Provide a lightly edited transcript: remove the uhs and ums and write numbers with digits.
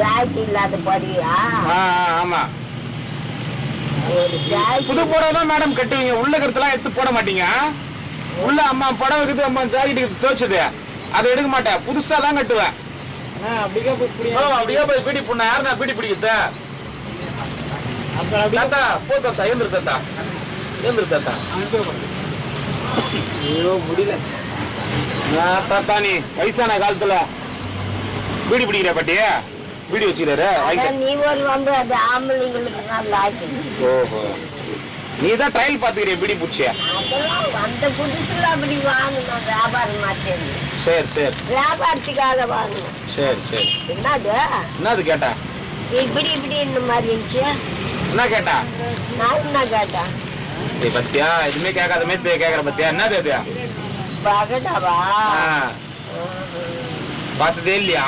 Jacket இல்லாத படியா? ஆமா. புது புடவை தான் மேடம் கட்டுவீங்க, உள்ள கருத்துலாம் எடுத்து போட மாட்டீங்க. உள்ள அம்மா புடவை இருக்குது, அம்மா ஜாக்கெட்டுக்கு துவைச்சது அதை எடுக்க மாட்டேன், புதுசா தான் கட்டுவேன். அப்படியே போய் பீடி புண்ண யாருன்னா பீடி பிடிக்குது. தாத்தா போ தாத்தா, எழுந்துரு தாத்தா, எழுந்துரு தாத்தா. ஐயோ முடியல தாத்தா, நீ வயசான காலத்துல பீடி பிடிக்கிற பாட்டிய பீடி வச்சுக்கிறாரு. நீ ஒரு வந்து அது ஆம்பளைங்களுக்கு நல்லா ஓஹோ, நீ தான் ட்ரையல் பாத்துக்கிறிய பீடி பிடிச்சிய? அந்த புதுசுல அப்படி வாங்கணும், வியாபாரம் மாட்டேன். சரி சரி, வியாபாரத்துக்காக வாங்கணும். சரி சரி. என்னது கேட்டா? இப்படி இப்படி இந்த மாதிரி இருந்துச்சு. என்ன கேட்டா? நான் என்ன கேட்டா? பத்தியா எதுவுமே கேட்காத மாதிரி கேக்குற பத்தியா? என்னது அது? பகடாவா? பார்த்ததே இல்லையா?